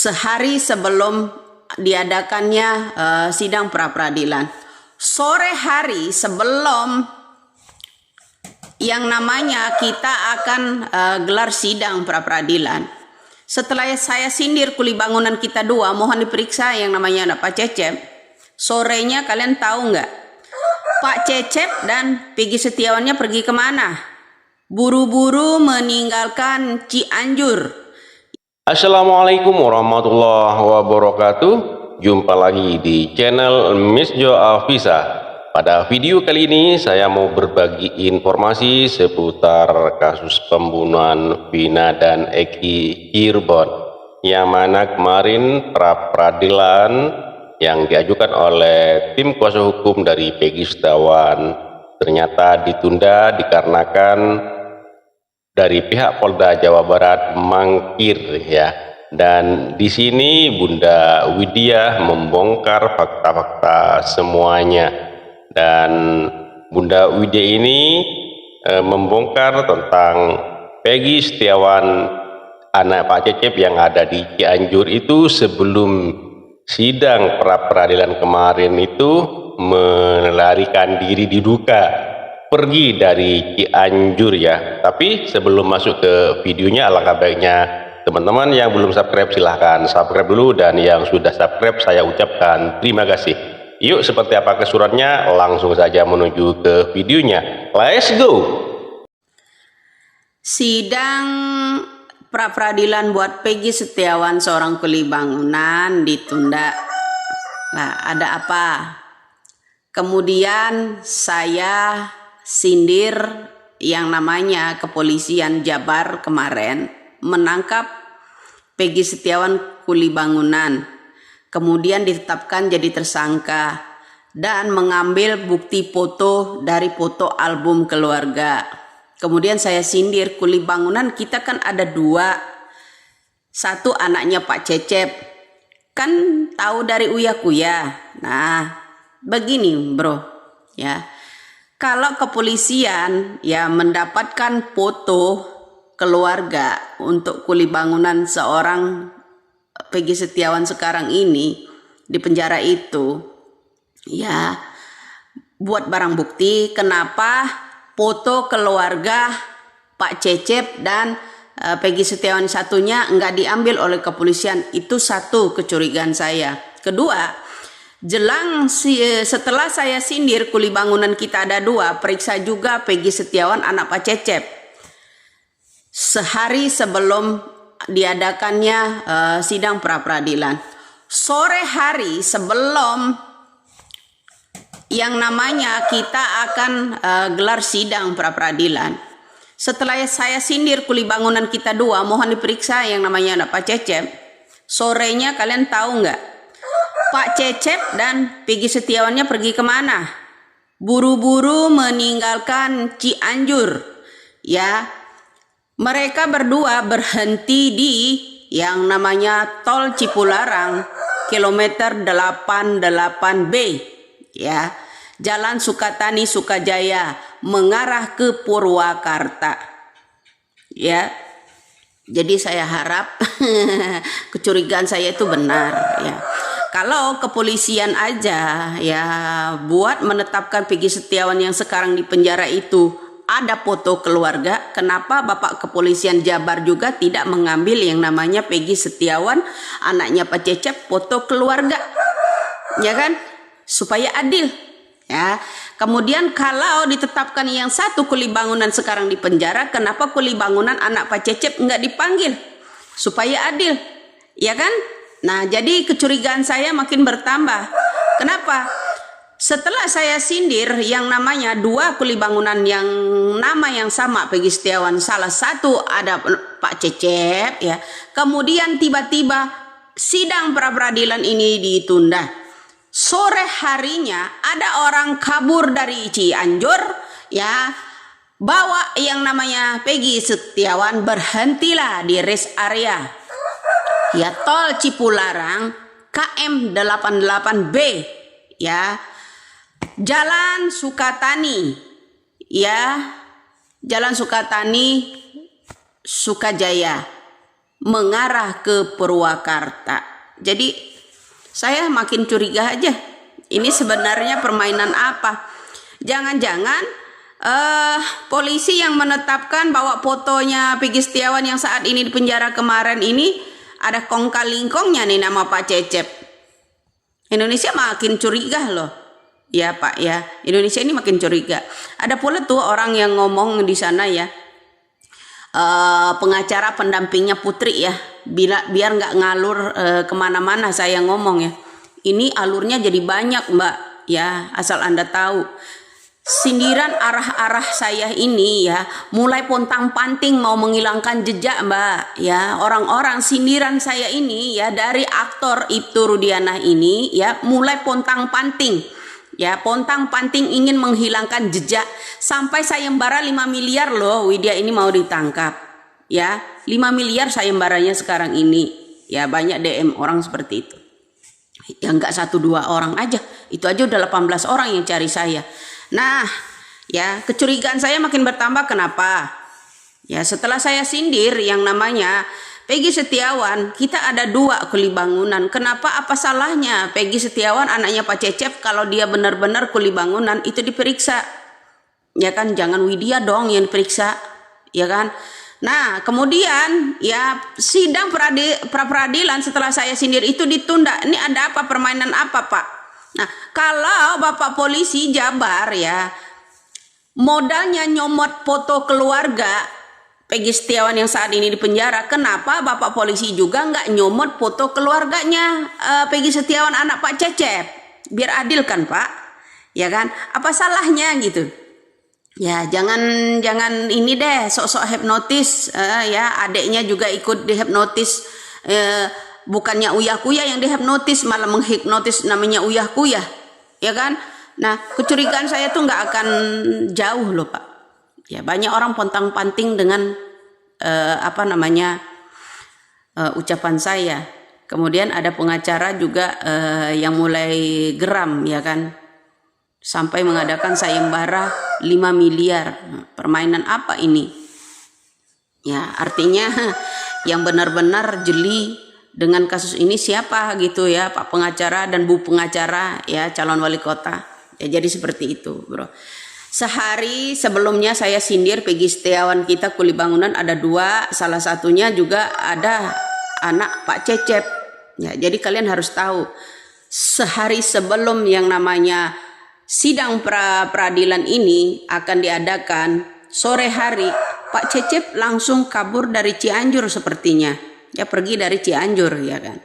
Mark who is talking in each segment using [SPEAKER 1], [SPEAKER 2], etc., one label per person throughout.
[SPEAKER 1] sehari sebelum diadakannya sidang pra-peradilan. Sore hari sebelum yang namanya kita akan gelar sidang pra-peradilan. Setelah saya sindir kuli bangunan kita dua, mohon diperiksa yang namanya Pak Cecep. Sorenya kalian tahu nggak? Pak Cecep dan Peggy Setiawannya pergi kemana? Buru-buru meninggalkan Cianjur.
[SPEAKER 2] Assalamualaikum warahmatullahi wabarakatuh. Jumpa lagi di channel Misjo Afisa. Pada video kali ini saya mau berbagi informasi seputar kasus pembunuhan Vina dan Eki Cirebon, yang mana kemarin pra peradilan yang diajukan oleh tim kuasa hukum dari Peggy Setiawan ternyata ditunda dikarenakan dari pihak Polda Jawa Barat mangkir ya. Dan di sini Bunda Widya membongkar fakta-fakta semuanya. Dan Bunda Widya ini membongkar tentang Peggy Setiawan, anak Pak Cecep yang ada di Cianjur itu sebelum sidang pra peradilan kemarin itu melarikan diri diduga pergi dari Cianjur ya. Tapi sebelum masuk ke videonya, alangkah baiknya teman-teman yang belum subscribe silahkan subscribe dulu, dan yang sudah subscribe saya ucapkan terima kasih. Yuk, seperti apa kesurannya, langsung saja menuju ke videonya. Let's go.
[SPEAKER 1] Sidang pra-peradilan buat Peggy Setiawan seorang kuli bangunan ditunda. Nah, ada apa? Kemudian saya sindir yang namanya kepolisian Jabar kemarin menangkap Peggy Setiawan kuli bangunan, kemudian ditetapkan jadi tersangka dan mengambil bukti foto dari foto album keluarga. Kemudian saya sindir kuli bangunan kita kan ada dua, satu anaknya Pak Cecep, kan tahu dari Uya Kuya. Nah begini bro ya, kalau kepolisian ya mendapatkan foto keluarga untuk kuli bangunan seorang Peggy Setiawan sekarang ini di penjara itu, ya buat barang bukti. Kenapa foto keluarga Pak Cecep dan Peggy Setiawan satunya nggak diambil oleh kepolisian? Itu satu kecurigaan saya. Kedua, setelah saya sindir kuli bangunan kita ada dua, periksa juga Peggy Setiawan anak Pak Cecep. Sehari sebelum diadakannya sidang pra-peradilan, sore hari sebelum yang namanya kita akan gelar sidang pra-peradilan. Setelah saya sindir kuli bangunan kita dua, mohon diperiksa yang namanya Pak Cecep. Sorenya kalian tahu nggak? Pak Cecep dan Peggy Setiawannya pergi kemana? Buru-buru meninggalkan Cianjur ya. Mereka berdua berhenti di yang namanya tol Cipularang kilometer 88B ya, Jalan Sukatani Sukajaya mengarah ke Purwakarta ya. Jadi saya harap kecurigaan saya itu benar ya. Kalau kepolisian aja ya buat menetapkan Peggy Setiawan yang sekarang di penjara itu ada foto keluarga, kenapa Bapak Kepolisian Jabar juga tidak mengambil yang namanya Peggy Setiawan anaknya Pak Cecep foto keluarga, ya kan, supaya adil ya. Kemudian kalau ditetapkan yang satu kuli bangunan sekarang di penjara, kenapa kuli bangunan anak Pak Cecep nggak dipanggil supaya adil, ya kan? Nah, jadi kecurigaan saya makin bertambah. Kenapa? Setelah saya sindir yang namanya dua kuli bangunan yang nama yang sama Peggy Setiawan, salah satu ada Pak Cecep ya. Kemudian tiba-tiba sidang pra-peradilan ini ditunda. Sore harinya ada orang kabur dari Cianjur ya, bawa yang namanya Peggy Setiawan, berhentilah di rest area ya tol Cipularang KM 88B ya, Jalan Sukatani ya, Jalan Sukatani Sukajaya mengarah ke Purwakarta. Jadi saya makin curiga aja. Ini sebenarnya permainan apa? Jangan-jangan polisi yang menetapkan bahwa fotonya Peggy Setiawan yang saat ini di penjara kemarin ini ada kong kali kongnya nih nama Pak Cecep. Indonesia makin curiga loh. Ya Pak ya, Indonesia ini makin curiga. Ada pula tuh orang yang ngomong di sana ya, pengacara pendampingnya Putri ya, biar nggak ngalur kemana-mana saya ngomong ya. Ini alurnya jadi banyak Mbak ya, asal Anda tahu. Sindiran arah-arah saya ini ya, mulai pontang-panting mau menghilangkan jejak Mbak ya. Orang-orang sindiran saya ini ya, dari aktor Ibtu Rudiana ini ya, mulai pontang-panting. Ya, pontang-panting ingin menghilangkan jejak sampai sayembara 5 miliar loh Widya ini mau ditangkap. Ya, 5 miliar sayembaranya sekarang ini. Ya, banyak DM orang seperti itu. Ya enggak 1-2 orang aja. Itu aja udah 18 orang yang cari saya. Nah, ya kecurigaan saya makin bertambah. Kenapa? Ya, setelah saya sindir yang namanya Peggy Setiawan, kita ada 2 kuli bangunan. Kenapa? Apa salahnya Peggy Setiawan anaknya Pak Cecep kalau dia benar-benar kuli bangunan itu diperiksa? Ya kan, jangan Widya dong yang diperiksa, ya kan? Nah, kemudian ya sidang pra-peradilan setelah saya sindir itu ditunda. Ini ada apa, permainan apa, Pak? Nah, kalau Bapak polisi Jabar ya modalnya nyomot foto keluarga Peggy Setiawan yang saat ini di penjara, kenapa Bapak polisi juga nggak nyomot foto keluarganya Peggy Setiawan anak Pak Cecep? Biar adil kan Pak, ya kan? Apa salahnya gitu? Ya jangan ini deh sok-sok hipnotis ya, adiknya juga ikut dihipnotis, bukannya Uyah Kuyah yang dihipnotis malah menghipnotis namanya Uyah Kuyah, ya kan? Nah kecurigaan saya tuh nggak akan jauh loh Pak. Ya banyak orang pontang-panting dengan ucapan saya. Kemudian ada pengacara juga yang mulai geram ya kan, sampai mengadakan sayembara 5 miliar. Permainan apa ini? Ya artinya yang benar-benar jeli dengan kasus ini siapa gitu ya, Pak pengacara dan Bu pengacara ya, calon wali kota. Ya jadi seperti itu bro. Sehari sebelumnya saya sindir Peggy Setiawan kita kuli bangunan ada 2, salah satunya juga ada anak Pak Cecep. Ya, jadi kalian harus tahu, sehari sebelum yang namanya sidang pra-peradilan ini akan diadakan, sore hari Pak Cecep langsung kabur dari Cianjur sepertinya. Ya pergi dari Cianjur ya kan.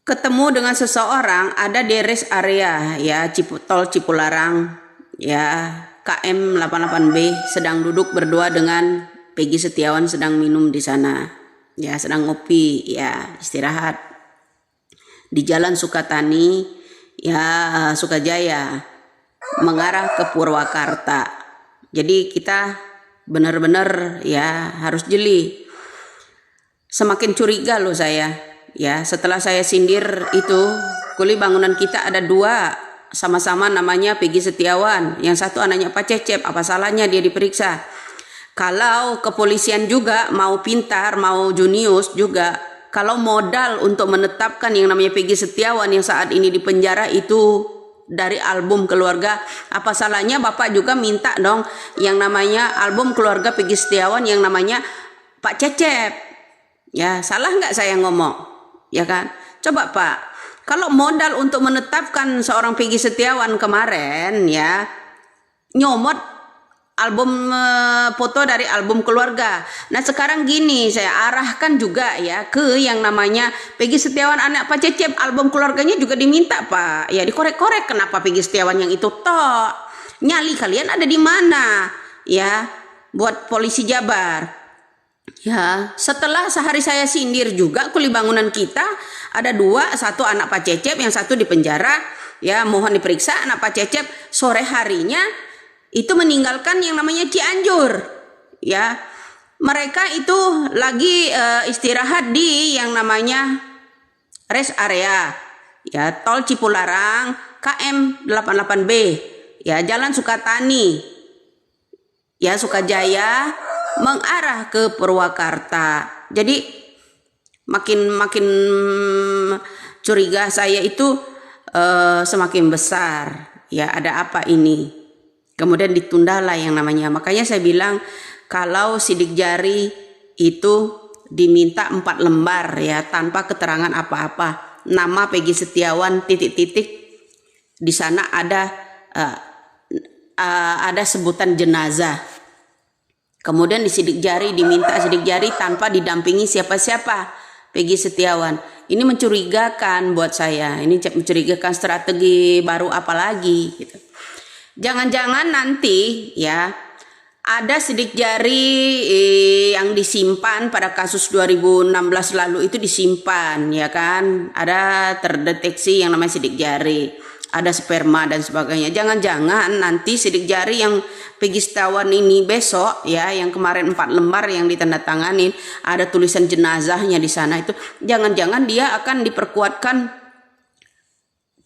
[SPEAKER 1] Ketemu dengan seseorang ada di rest area ya tol Cipularang. Ya, KM 88B sedang duduk berdua dengan Peggy Setiawan sedang minum di sana. Ya, sedang ngopi, ya, istirahat. Di Jalan Sukatani, ya, Sukajaya, mengarah ke Purwakarta. Jadi kita benar-benar ya harus jeli. Semakin curiga loh saya. Ya, setelah saya sindir itu, kuli bangunan kita ada 2. Sama-sama namanya Peggy Setiawan, yang satu anaknya Pak Cecep. Apa salahnya dia diperiksa? Kalau kepolisian juga mau pintar, mau junius juga, kalau modal untuk menetapkan yang namanya Peggy Setiawan yang saat ini di penjara itu dari album keluarga, apa salahnya Bapak juga minta dong yang namanya album keluarga Peggy Setiawan yang namanya Pak Cecep? Ya salah nggak saya ngomong? Ya kan? Coba Pak, kalau modal untuk menetapkan seorang Peggy Setiawan kemarin ya nyomot album foto dari album keluarga. Nah sekarang gini, saya arahkan juga ya ke yang namanya Peggy Setiawan anak Pak Cecep, album keluarganya juga diminta Pak. Ya dikorek-korek, kenapa Peggy Setiawan yang itu tok? Nyali kalian ada di mana? Ya buat polisi Jabar. Ya, setelah sehari saya sindir juga kuli bangunan kita ada 2, satu anak Pak Cecep, yang satu di penjara. Ya, mohon diperiksa anak Pak Cecep. Sore harinya itu meninggalkan yang namanya Cianjur. Ya, mereka itu lagi istirahat di yang namanya rest area. Ya, tol Cipularang, KM 88B. Ya, Jalan Sukatani. Ya, Sukajaya mengarah ke Purwakarta. Jadi makin curiga saya itu semakin besar. Ya, ada apa ini? Kemudian ditundalah yang namanya. Makanya saya bilang kalau sidik jari itu diminta 4 lembar ya, tanpa keterangan apa-apa. Nama Peggy Setiawan titik-titik, di sana ada sebutan jenazah. Kemudian disidik jari, diminta sidik jari tanpa didampingi siapa-siapa Peggy Setiawan. Ini mencurigakan buat saya. Ini mencurigakan, strategi baru apa lagi gitu. Jangan-jangan nanti ya ada sidik jari yang disimpan pada kasus 2016 lalu itu disimpan ya kan. Ada terdeteksi yang namanya sidik jari, ada sperma dan sebagainya. Jangan-jangan nanti sidik jari yang Peggy Setiawan ini besok ya, yang kemarin 4 lembar yang ditandatanganin, ada tulisan jenazahnya di sana, itu jangan-jangan dia akan diperkuatkan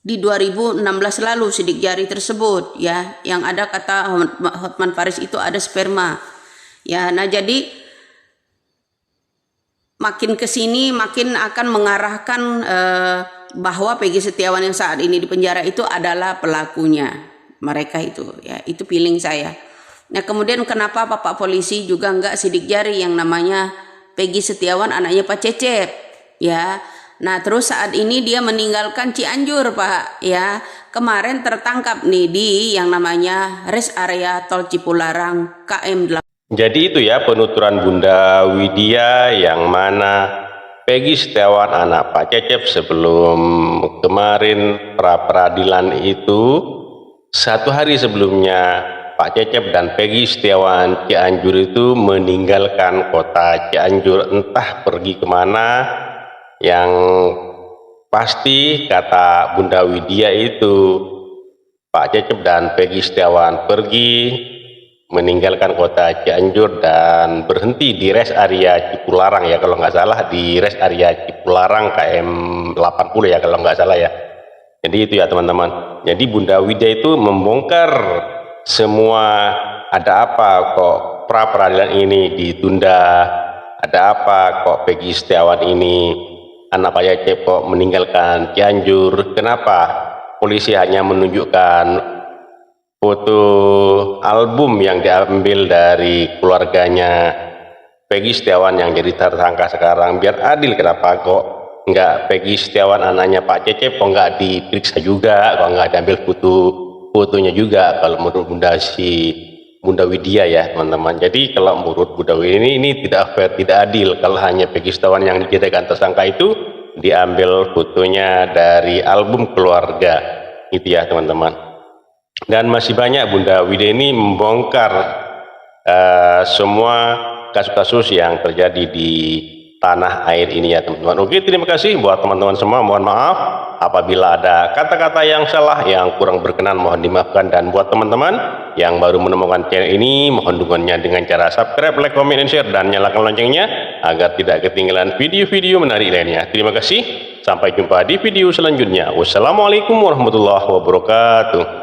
[SPEAKER 1] di 2016 lalu sidik jari tersebut ya, yang ada kata Hotman Paris itu ada sperma ya. Nah, jadi makin kesini makin akan mengarahkan bahwa Peggy Setiawan yang saat ini di penjara itu adalah pelakunya, mereka itu ya. Itu feeling saya. Nah, kemudian kenapa Bapak polisi juga enggak sidik jari yang namanya Peggy Setiawan, anaknya Pak Cecep ya. Nah, terus saat ini dia meninggalkan Cianjur, Pak ya. Kemarin tertangkap nih di yang namanya rest area tol Cipularang KM 8.
[SPEAKER 2] Jadi itu ya penuturan Bunda Widya, yang mana Peggy Setiawan anak Pak Cecep sebelum kemarin pra-peradilan itu, 1 hari sebelumnya Pak Cecep dan Peggy Setiawan Cianjur itu meninggalkan kota Cianjur, entah pergi kemana. Yang pasti kata Bunda Widya itu Pak Cecep dan Peggy Setiawan pergi meninggalkan kota Cianjur dan berhenti di rest area Cipularang ya, kalau nggak salah di rest area Cipularang KM 80 ya, kalau nggak salah ya. Jadi itu ya teman-teman. Jadi Bunda Widya itu membongkar semua, ada apa kok pra peradilan ini ditunda, ada apa kok Peggy Setiawan ini anak Pak Cecep kok meninggalkan Cianjur, kenapa polisi hanya menunjukkan foto album yang diambil dari keluarganya Peggy Setiawan yang jadi tersangka sekarang, biar adil. Kenapa kok nggak Peggy Setiawan anaknya Pak Cecep kok nggak diperiksa juga, kok nggak diambil fotonya juga, kalau menurut Bunda Widya ya teman-teman. Jadi kalau menurut Bunda Widya ini tidak fair, tidak adil kalau hanya Peggy Setiawan yang dijadikan tersangka itu diambil fotonya dari album keluarga itu ya teman-teman. Dan masih banyak Bunda Widya ini membongkar semua kasus-kasus yang terjadi di tanah air ini ya teman-teman. Oke, terima kasih buat teman-teman semua. Mohon maaf apabila ada kata-kata yang salah, yang kurang berkenan, mohon dimaafkan. Dan buat teman-teman yang baru menemukan channel ini, mohon dukungannya dengan cara subscribe, like, comment, dan share, dan nyalakan loncengnya agar tidak ketinggalan video-video menarik lainnya. Terima kasih, sampai jumpa di video selanjutnya. Wassalamualaikum warahmatullahi wabarakatuh.